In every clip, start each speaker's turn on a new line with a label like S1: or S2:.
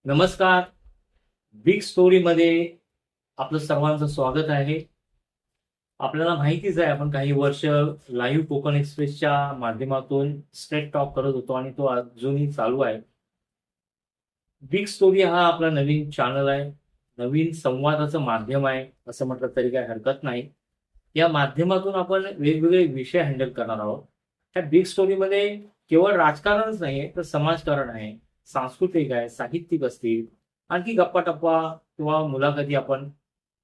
S1: नमस्कार. बिग स्टोरीमध्ये आपलं सर्वांचं स्वागत आहे. आपल्याला माहितीच आहे, आपण काही वर्ष लाईव्ह कोकण एक्सप्रेसच्या माध्यमातून स्ट्रेट टॉक करत होतो आणि तो अजूनही चालू आहे. बिग स्टोरी हा आपला नवीन चॅनल आहे, नवीन संवादाचं माध्यम आहे असं म्हटलं तरी काही हरकत नाही. या माध्यमातून आपण वेगवेगळे विषय हँडल करणार आहोत. त्या बिग स्टोरीमध्ये केवळ राजकारणच नाही तर समाजकारण आहे, सांस्कृतिक आहे, साहित्यिक असतील, आणखी गप्पा-टप्पा किंवा मुलाखती आपण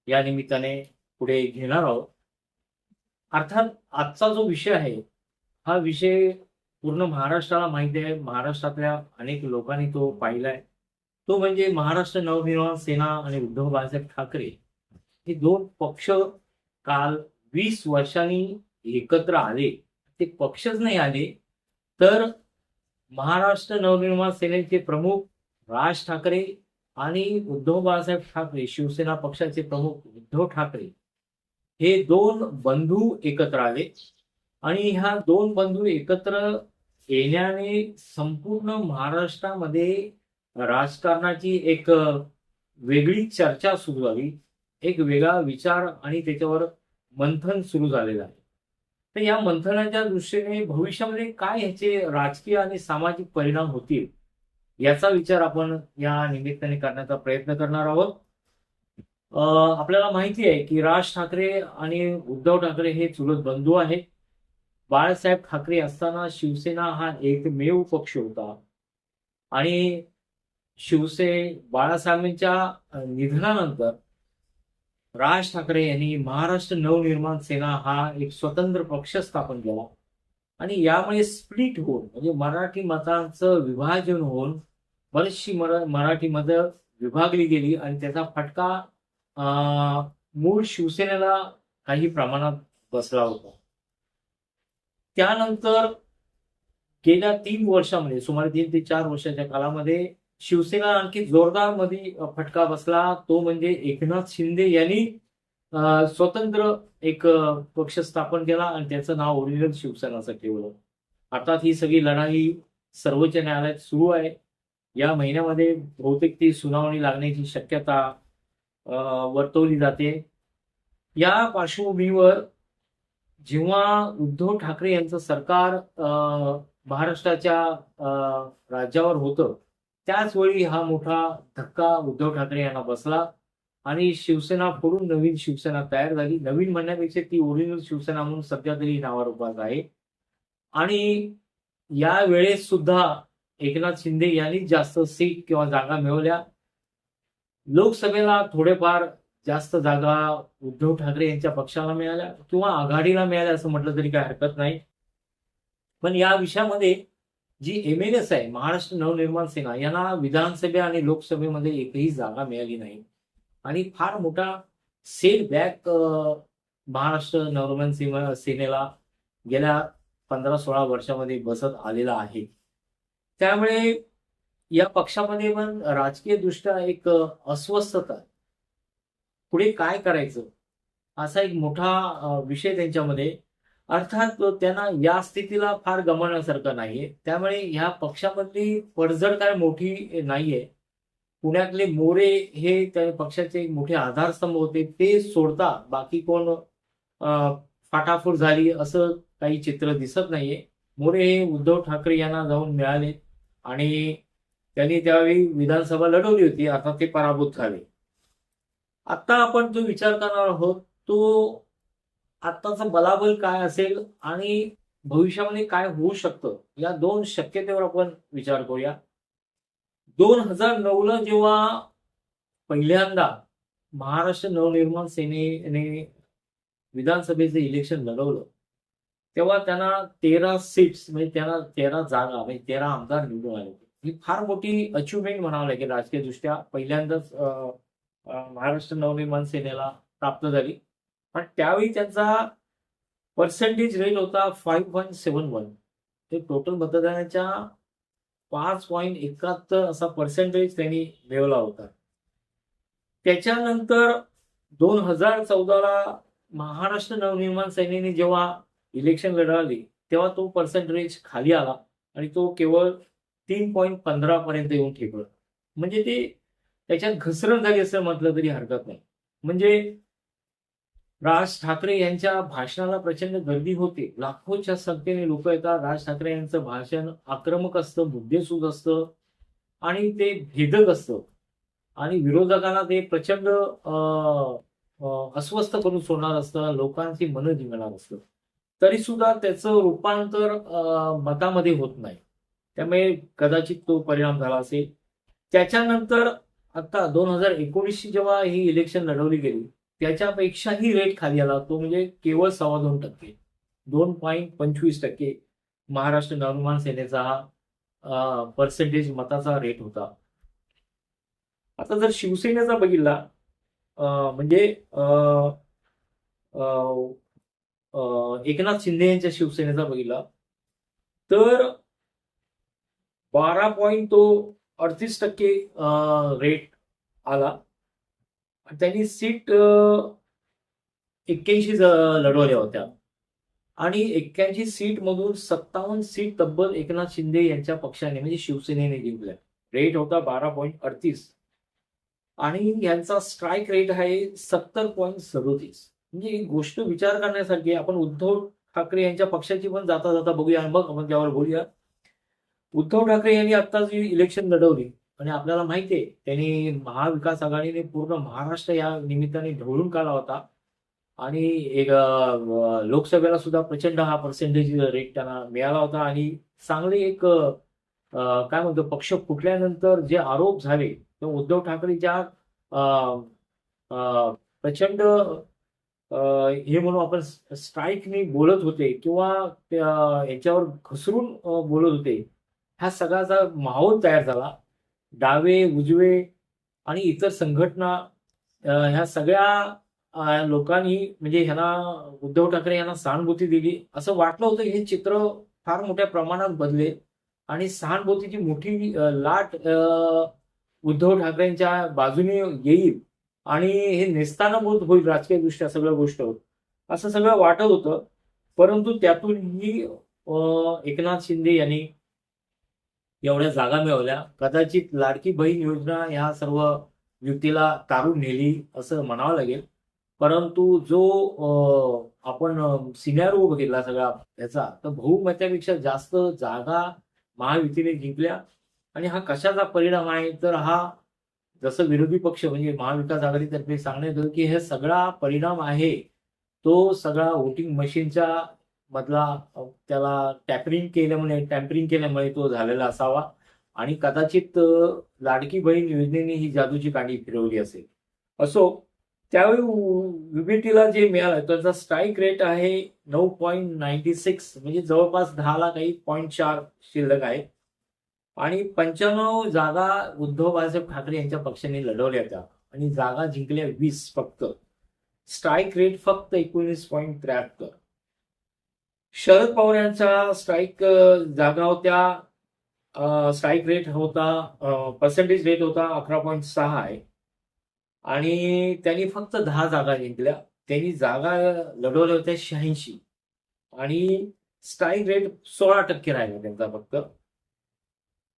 S1: या निमित्ताने पुढे घेणार आहोत. अर्थात आजचा जो विषय आहे, हा विषय पूर्ण महाराष्ट्राला माहिती आहे. महाराष्ट्रातल्या अनेक लोकांनी तो पाहिलाय. तो म्हणजे महाराष्ट्र नवनिर्माण सेना आणि उद्धव बाळासाहेब ठाकरे हे दोन पक्ष काल 20 वर्षांनी एकत्र आले. ते पक्षच नाही आले, तर महाराष्ट्र नवनिर्माण सेनेचे प्रमुख राज ठाकरे आणि उद्धव बाळासाहेब ठाकरे शिवसेना पक्षाचे प्रमुख उद्धव ठाकरे हे दोन बंधू एकत्र आले आणि ह्या दोन बंधू एकत्र येण्याने संपूर्ण महाराष्ट्रामध्ये राजकारणाची एक वेगळी चर्चा सुरू झाली. एक वेगळा विचार आणि त्याच्यावर मंथन सुरू झालेलं आहे. तर या मंथनाच्या दृष्टीने भविष्यामध्ये काय ह्याचे राजकीय आणि सामाजिक परिणाम होतील याचा विचार आपण या निमित्ताने करण्याचा प्रयत्न करणार आहोत. आपल्याला माहिती आहे की राज ठाकरे आणि उद्धव ठाकरे हे चुलत बंधू आहेत. बाळासाहेब ठाकरे असताना शिवसेना हा एकमेव पक्ष होता आणि बाळासाहेबांच्या निधनानंतर राज ठाकरे यांनी महाराष्ट्र नवनिर्माण सेना हा एक स्वतंत्र पक्ष स्थापन केला आणि यामुळे स्प्लिट होऊन म्हणजे मराठी मतांचं विभाजन होऊन बरीचशी मराठी मतं विभागली गेली आणि त्याचा फटका मूळ शिवसेनेला काही प्रमाणात बसला होता. त्यानंतर गेल्या 3 वर्षामध्ये सुमारे 3 ते 4 वर्षाच्या कालामध्ये शिवसेना आणखी जोरदार मध्ये फटका बसला. तो म्हणजे एकनाथ शिंदे यांनी स्वतंत्र एक पक्ष स्थापन केला आणि त्याचं नाव ओरिजिनल शिवसेना असं ठेवलं. अर्थात ही सगळी लढाई सर्वोच्च न्यायालयात सुरू आहे. या महिन्यामध्ये बहुतेक ती सुनावणी लागण्याची शक्यता वर्तवली जाते. या पार्श्वभूमीवर जेव्हा उद्धव ठाकरे यांचं सरकार महाराष्ट्राच्या राज्यावर होतं, त्याच वेळी हा मोठा धक्का उद्धव ठाकरे यांना बसला आणि शिवसेना फोडून नवीन शिवसेना तयार झाली. नवीन म्हणण्यापेक्षा ती ओरिजिनल शिवसेना म्हणून सध्या तरी नावारूपास आहे. आणि या वेळेस सुद्धा एकनाथ शिंदे यांनी जास्त सीट किंवा जागा मिळवल्या. लोकसभेला थोडेफार जास्त जागा उद्धव ठाकरे यांच्या पक्षाला मिळाल्या किंवा आघाडीला मिळाल्या असं म्हटलं तरी काही हरकत नाही. पण या विषयामध्ये जी एमएनएस आहे, महाराष्ट्र नवनिर्माण सेना, यांना विधानसभे आणि लोकसभेमध्ये एकही जागा मिळाली नाही आणि फार मोठा सेटबॅक महाराष्ट्र नवनिर्माण सेनेला गेल्या 15-16 वर्षामध्ये बसत आलेला आहे. त्यामुळे या पक्षामध्ये पण राजकीय दृष्ट्या एक अस्वस्थता, पुढे काय करायचं असा एक मोठा विषय त्यांच्यामध्ये. अर्थात त्यांना या स्थितीला फार गमावण्यासारखं नाहीये. त्यामुळे ह्या पक्षामधली पडझड काय मोठी नाहीये. पुण्यातले मोरे हे त्या पक्षाचे मोठे आधारस्तंभ होते, ते सोडता बाकी कोण फाटाफूट झाली असं काही चित्र दिसत नाहीये. मोरे हे उद्धव ठाकरे यांना जाऊन मिळाले आणि त्यांनी त्यावेळी विधानसभा लढवली होती. आता ते पराभूत झाले. आता आपण जो विचार करणार आहोत तो आत्ताचं बलाबल काय असेल आणि भविष्यामध्ये काय होऊ शकतं, या 2 शक्यतेवर आपण विचार करूया. 2009ला जेव्हा पहिल्यांदा महाराष्ट्र नवनिर्माण सेनेने विधानसभेचं इलेक्शन लढवलं, तेव्हा त्यांना 13 सीट्स म्हणजे त्यांना 13 जागा म्हणजे 13 आमदार निवडून आले. ही फार मोठी अचिव्हमेंट म्हणावं लागेल राजकीय दृष्ट्या. पहिल्यांदाच महाराष्ट्र नवनिर्माण सेनेला प्राप्त झाली. पण त्यावेळी त्यांचा पर्सेंटेज रेट होता 5.71. ते टोटल मतदानाच्या 5.71 असा पर्सेंटेज त्यांनी मिळवला होता. त्याच्यानंतर 2014ला महाराष्ट्र नवनिर्माण सेनेने जेव्हा इलेक्शन लढवली तेव्हा तो पर्सेंटेज खाली आला आणि तो केवळ 3.15 पर्यंत येऊन ठेपला. म्हणजे ते त्याच्यात घसरण झाली असं म्हटलं तरी हरकत नाही. म्हणजे राज ठाकरे यांच्या भाषणाला प्रचंड गर्दी होते. लाखोच्या संख्येने लोक येतात. राज ठाकरे यांचं भाषण आक्रमक असतं, मुद्देसूद असतं आणि ते भेदक असतं आणि विरोधकांना ते प्रचंड अस्वस्थ करून सोडणार असतं, लोकांची मनं जिंकणार असतं. तरी सुद्धा त्याचं रूपांतर मतामध्ये होत नाही. त्यामुळे कदाचित तो परिणाम झाला असेल. त्याच्यानंतर आता 2019ची जेव्हा ही इलेक्शन लढवली गेली, त्याच्यापेक्षाही रेट खाली आला. तो म्हणजे केवळ 2.25%. 2.25% महाराष्ट्र नवनिर्माण सेनेचा हा पर्सेंटेज मताचा रेट होता. आता जर शिवसेनेचा बघितला म्हणजे एकनाथ शिंदे यांच्या शिवसेनेचा बघितला तर 12.38% रेट आला. त्यांनी सीट 81 लढवल्या होत्या आणि 81 सीट मधून 57 सीट तब्बल एकनाथ शिंदे यांच्या पक्षाने म्हणजे शिवसेनेने जिंकल्या. रेट होता 12.38 आणि यांचा स्ट्राईक रेट आहे 70.37. म्हणजे ही गोष्ट विचार करण्यासारखी. आपण उद्धव ठाकरे यांच्या पक्षाची पण जाता जाता बघूया, मग आपण त्यावर बोलूया. उद्धव ठाकरे यांनी आता जी इलेक्शन लढवली आणि आपल्याला माहिती आहे त्यांनी महाविकास आघाडीने पूर्ण महाराष्ट्र या निमित्ताने ढवळून काढला होता आणि एक लोकसभेला सुद्धा प्रचंड हा पर्सेंटेज रेट त्यांना मिळाला होता आणि चांगले एक काय म्हणतो पक्ष फुटल्यानंतर जे आरोप झाले ते उद्धव ठाकरे ज्या प्रचंड हे म्हणून आपण स्ट्राईकने बोलत होते किंवा याच्यावर घसरून बोलत होते, ह्या सगळ्याचा माहोल तयार झाला. डावे उजवे आणि इतर संघटना ह्या सगळ्या लोकांनी म्हणजे ह्यांना उद्धव ठाकरे यांना सहानुभूती दिली. असं वाटलं होतं हे चित्र फार मोठ्या प्रमाणात बदलेल आणि सहानुभूतीची मोठी लाट उद्धव ठाकरेंच्या बाजूने येईल आणि हे नेस्तानाबूत होईल राजकीय दृष्ट्या सगळ्या गोष्ट असं सगळं वाटत होतं. परंतु त्यातूनही एकनाथ शिंदे यांनी एवढ्या जागा मिळवल्या. कदाचित लाडकी बहीण योजना ह्या सर्व युतीला तारून नेली असं म्हणावं लागेल. परंतु जो आपण सिनॅरिओ बघितला सगळा याचा, तर बहुमतापेक्षा जास्त जागा महायुतीने जिंकल्या. आणि हा कशाचा परिणाम आहे तर हा जसं विरोधी पक्ष म्हणजे महाविकास आघाडीतर्फे सांगण्यात येतं की हे सगळा परिणाम आहे तो सगळा वोटिंग मशीनच्या मधला त्याला टॅम्परिंग केल्यामुळे तो झालेला असावा आणि कदाचित लाडकी बहीण योजनेने ही जादूची कांडी फिरवली असेल. असो, त्यावेळी युबीटीला जे मिळालं त्याचा स्ट्राईक रेट आहे 9.96 म्हणजे जवळपास 10ला काही 0.4 शिल्लक आहे आणि 95 जागा उद्धव बाळासाहेब ठाकरे यांच्या पक्षाने लढवल्या होत्या आणि जागा जिंकल्या 20 फक्त. स्ट्राईक रेट फक्त 19.73. शरद पवार यांचा स्ट्राईक जागा होत्या स्ट्राईक रेट होता पर्सेंटेज रेट होता 11.6 आहे आणि त्यांनी फक्त 10 जागा जिंकल्या. त्यांनी जागा लढवल्या होत्या 86 आणि स्ट्राईक रेट 16% राहिला त्यांचा फक्त.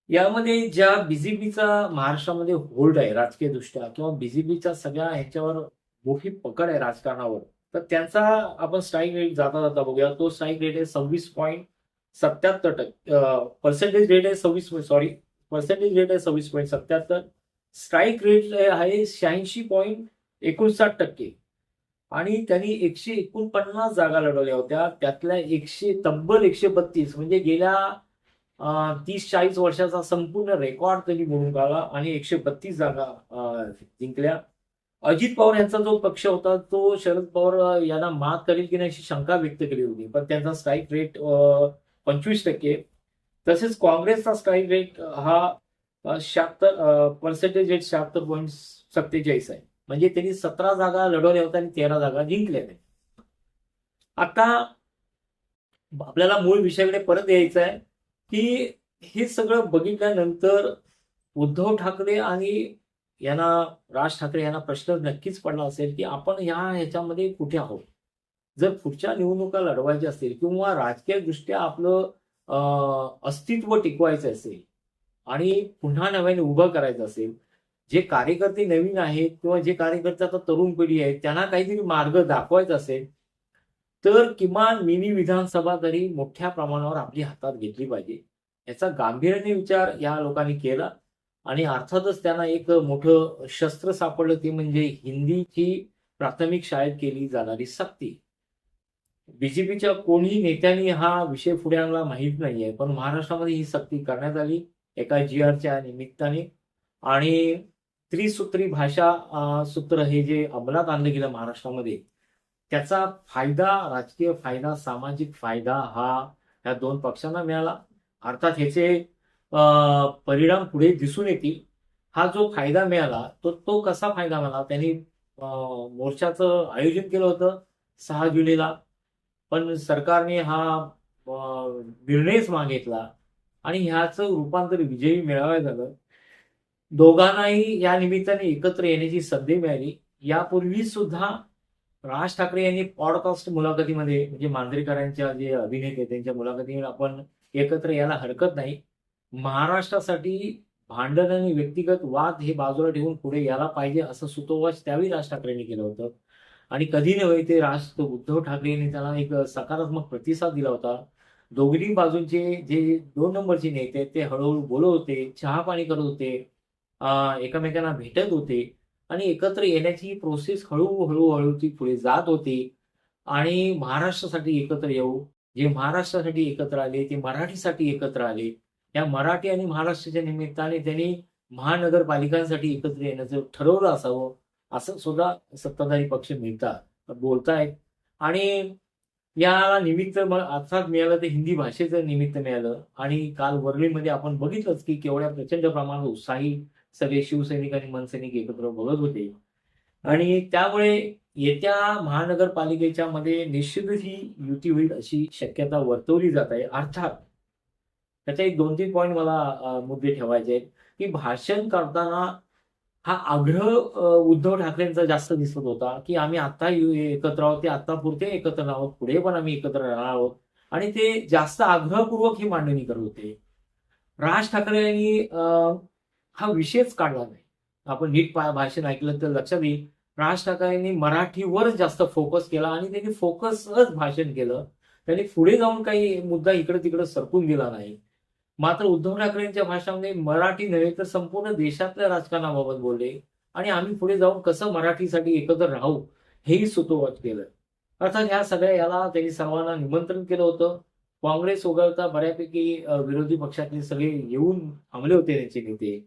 S1: यामध्ये ज्या बीजेपीचा महाराष्ट्रामध्ये होल्ड आहे राजकीय दृष्ट्या किंवा बीजेपीच्या सगळ्या ह्याच्यावर मोठी पकड आहे राजकारणावर, तर त्यांचा आपण स्ट्राईक रेट जाता जाता बघूया. तो स्ट्राईक रेट आहे 26.77%. पर्सेंटेज रेट आहे 26.77. स्ट्राईक रेट आहे 86.59% आणि त्यांनी 149 जागा लढवल्या होत्या. त्यातल्या तब्बल 132 म्हणजे गेल्या 30-40 वर्षाचा संपूर्ण रेकॉर्ड त्यांनी मोडून काढला आणि 132 जागा जिंकल्या. अजित पवार यांचा जो पक्ष होता तो शरद पवार यांना मात करेल की नाही अशी शंका व्यक्त केली होती, पण त्यांचा स्ट्राईक रेट 25%. तसेच काँग्रेसचा स्ट्राईक रेट हा 76 पर्सेंटेज रेट 76.47 आहे. म्हणजे त्यांनी 17 जागा लढवल्या होत्या आणि 13 जागा जिंकल्या. आता आपल्याला मूळ विषयाकडे परत यायचं आहे की हे सगळं बघितल्यानंतर उद्धव ठाकरे आणि यांना राज ठाकरे यांना प्रश्न नक्कीच पडला असेल की आपण ह्याच्यामध्ये कुठे आहोत. जर पुढच्या निवडणुका लढवायच्या असतील किंवा राजकीय दृष्ट्या आपलं अस्तित्व टिकवायचं असेल आणि पुन्हा नव्याने उभं करायचं असेल, जे कार्यकर्ते नवीन आहेत किंवा जे कार्यकर्ते आता तरुण पिढी आहेत त्यांना काहीतरी मार्ग दाखवायचा असेल, तर किमान मिनी विधानसभा तरी मोठ्या प्रमाणावर आपली हातात घेतली पाहिजे. याचा गांभीर्याने विचार या लोकांनी केला आणि अर्थातच त्यांना एक मोठं शस्त्र सापडलं ते म्हणजे हिंदीची प्राथमिक शाळेत केली जाणारी सक्ती. बीजेपीच्या कोणीही नेत्यांनी हा विषय पुढे आणला माहीत नाहीये. पण महाराष्ट्रामध्ये ही सक्ती करण्यात आली एका जी-आरच्या निमित्ताने आणि त्रिसूत्री भाषा सूत्र हे जे अंमलात आणलं गेलं महाराष्ट्रामध्ये, त्याचा फायदा, राजकीय फायदा, सामाजिक फायदा हा ह्या 2 पक्षांना मिळाला. अर्थात ह्याचे परिणाम पुढे दिसून येतील. हा जो फायदा मिळाला, तो कसा फायदा मिळाला? त्यांनी मोर्चाचं आयोजन केलं होतं 6 जुलैला. पण सरकारने हा निर्णयच मागितला आणि ह्याचं रूपांतर विजयी मेळाव्यात झालं. दोघांनाही या निमित्ताने एकत्र येण्याची संधी मिळाली. यापूर्वी सुद्धा राज ठाकरे यांनी पॉडकास्ट मुलाखतीमध्ये म्हणजे मांजरेकरांच्या जे अभिनेते त्यांच्या मुलाखतीवर आपण एकत्र यायला हरकत नाही. महाराष्ट्रासाठी भांडण आणि व्यक्तिगत वाद हे बाजूला ठेवून पुढे यायला पाहिजे असं सुतोवाच त्यावेळी राज ठाकरेंनी केलं होतं. आणि कधी नव्हे ते उद्धव ठाकरे यांनी त्याला एक सकारात्मक प्रतिसाद दिला होता. दोन्ही बाजूंचे जे 2 नंबरचे नेते ते हळूहळू बोलत होते, चहा-पाणी करत होते, एकमेकांना भेटत होते आणि एकत्र येण्याची प्रोसेस हळू ती पुढे जात होती आणि महाराष्ट्रासाठी एकत्र येऊ. जे महाराष्ट्रासाठी एकत्र आले, ते मराठीसाठी एकत्र आले. या मराठी आणि महाराष्ट्राच्या निमित्ताने त्यांनी महानगरपालिकांसाठी एकत्र येण्याचं ठरवलं असावं, असं सुद्धा सत्ताधारी पक्ष बोलतायत. आणि या निमित्त अर्थात मिळालं ते हिंदी भाषेचं निमित्त मिळालं आणि काल वरळीमध्ये आपण बघितलंच की केवढ्या प्रचंड प्रमाणात उत्साही सगळे शिवसैनिक आणि मनसैनिक एकत्र बघत होते. आणि त्यामुळे येत्या महानगरपालिकेच्या मध्ये निश्चितच ही युती होईल अशी शक्यता वर्तवली जात आहे. अर्थात त्याचे एक 2-3 पॉइंट मला मुद्दे ठेवायचे आहेत, की भाषण करताना हा आग्रह उद्धव ठाकरेंचा जास्त दिसत होता, की आम्ही आता एकत्र आहोत, ते आत्तापुरते एकत्र आहोत, पुढे पण आम्ही एकत्र राहणार आहोत आणि ते जास्त आग्रहपूर्वक ही मांडणी करत होते. राज ठाकरे यांनी हा विषयच काढला नाही. आपण नीट भाषण ऐकलं तर लक्षात येईल. राज ठाकरेंनी मराठीवर जास्त फोकस केला आणि त्यांनी फोकसच भाषण केलं. त्यांनी पुढे जाऊन काही मुद्दा इकडे-तिकडे सरकून दिला नाही. मात्र उद्धव ठाकरेंच्या भाषणामध्ये मराठी नव्हे तर संपूर्ण देशातल्या राजकारणाबाबत बोलले आणि आम्ही पुढे जाऊन कसं मराठीसाठी एकत्र राहू हेही सुतोवाच केलं. अर्थात ह्या सगळ्या याला त्यांनी सर्वांना निमंत्रण केलं होतं. काँग्रेस वगळता बऱ्यापैकी विरोधी पक्षातले सगळे येऊन थांबले होते त्यांचे नेते.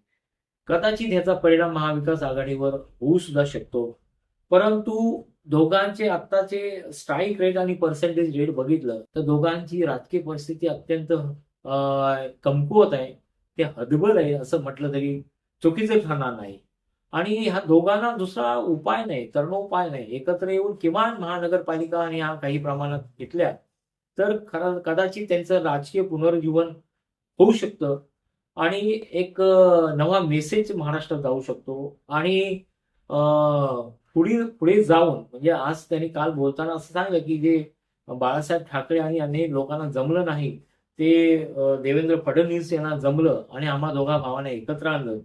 S1: कदाचित ह्याचा परिणाम महाविकास आघाडीवर होऊ सुद्धा शकतो. परंतु दोघांचे आत्ताचे स्ट्राईक रेट आणि पर्सेंटेज रेट बघितलं तर दोघांची राजकीय परिस्थिती अत्यंत कमकुवत आहे. ते हतबल आहे असं म्हटलं तरी चुकीचं ठरणार नाही. आणि ह्या दोघांना दुसरा उपाय नाही, तरणोपाय नाही. एकत्र येऊन किमान महानगरपालिका आणि ह्या काही प्रमाणात घेतल्या तर कदाचित त्यांचं राजकीय पुनर्जीवन होऊ शकतं आणि एक नवा मेसेज महाराष्ट्रात जाऊ शकतो. आणि पुढे पुढे जाऊन म्हणजे आज त्यांनी काल बोलताना असं सांगितलं की जे बाळासाहेब ठाकरे आणि अनेक लोकांना जमलं नाही ते देवेंद्र फडणवीस यांना जमलं आणि आम्हा दोघा भावांना एकत्र आणलं.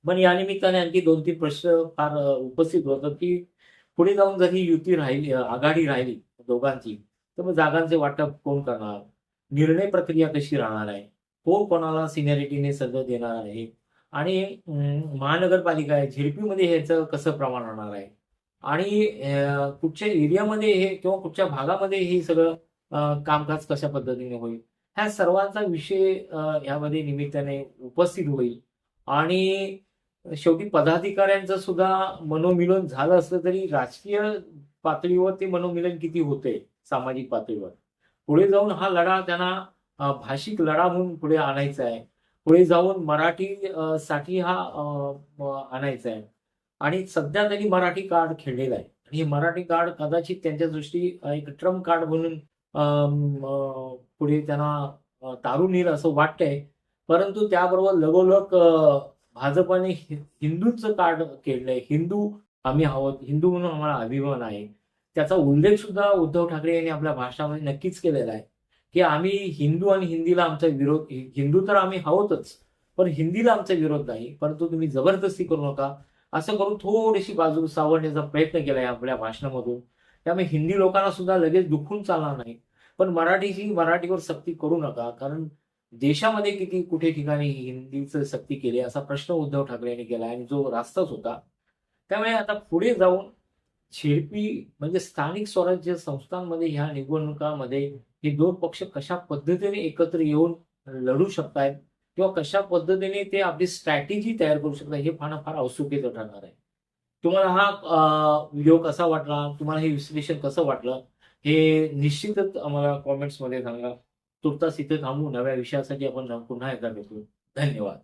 S1: पण या निमित्ताने आणखी 2-3 प्रश्न फार उपस्थित होतात की पुढे जाऊन जर ही युती राहिली, आघाडी राहिली दोघांची, तर मग जागांचे वाटप कोण करणार? निर्णय प्रक्रिया कशी राहणार आहे? कोण कोणाला सिनियरिटीने सगळं देणार आहे? आणि महानगरपालिका आहे, झेडपीमध्ये ह्याचं कसं प्रमाण राहणार आहे? आणि कुठच्या एरियामध्ये हे किंवा कुठच्या भागामध्ये हे सगळं कामकाज कशा पद्धतीने होईल? ह्या सर्वांचा विषय यामध्ये निमित्ताने उपस्थित होईल. आणि शेवटी पदाधिकाऱ्यांचं सुद्धा मनोमिलन झालं असलं तरी राजकीय पातळीवर ते मनोमिलन किती होते सामाजिक पातळीवर? पुढे जाऊन हा लढा त्यांना भाषिक लढा म्हणून पुढे आणायचा आहे. पुढे जाऊन मराठी साठी हा आणायचा आहे. आणि सध्या त्यांनी मराठी कार्ड खेळलेलं आहे आणि हे मराठी कार्ड कदाचित त्यांच्या दृष्टी एक ट्रम्प कार्ड म्हणून पुढे त्यांना तारून येईल असं वाटतंय. परंतु त्याबरोबर लगोलग भाजपने हिंदूंचं कार्ड खेळलंय. हिंदू आम्ही आहोत, हिंदू म्हणून आम्हाला अभिमान आहे. त्याचा उल्लेख सुद्धा उद्धव ठाकरे यांनी आपल्या भाषणामध्ये नक्कीच केलेला आहे की आम्ही हिंदू आणि हिंदीला आमचा विरोध, हिंदू तर आम्ही आहोतच, पण हिंदीला आमचा विरोध नाही, परंतु तुम्ही जबरदस्ती करू नका असं करून थोडीशी बाजू सावरण्याचा प्रयत्न केलाय आपल्या भाषणामधून. त्यामुळे हिंदी लोकांना सुद्धा लगेच दुखून चालणार नाही. पण मराठीवर सक्ती करू नका, कारण देशामध्ये किती कुठे ठिकाणी हिंदीचं सक्ती केली असा प्रश्न उद्धव ठाकरे यांनी केला आणि जो रास्ताच होता. त्यामुळे आता पुढे जाऊन झेडपी म्हणजे स्थानिक स्वराज्य संस्थांमध्ये ह्या निवडणुकामध्ये हे दोन पक्ष कशा पद्धतीने एकत्र येऊन लढू शकतायत किंवा कशा पद्धतीने ते आपली स्ट्रॅटेजी तयार करू शकतात हे पाहणं फार औत्सुक्याचं ठरणार आहे. तुम्हाला हा व्हिडिओ कसा वाटला, तुम्हाला हे विश्लेषण कसं वाटलं, हे निश्चितच आम्हाला कॉमेंट्समध्ये सांगा. तुर्तास इथे थांबू, नव्या विषयासाठी आपण पुन्हा एकदा भेटू. धन्यवाद.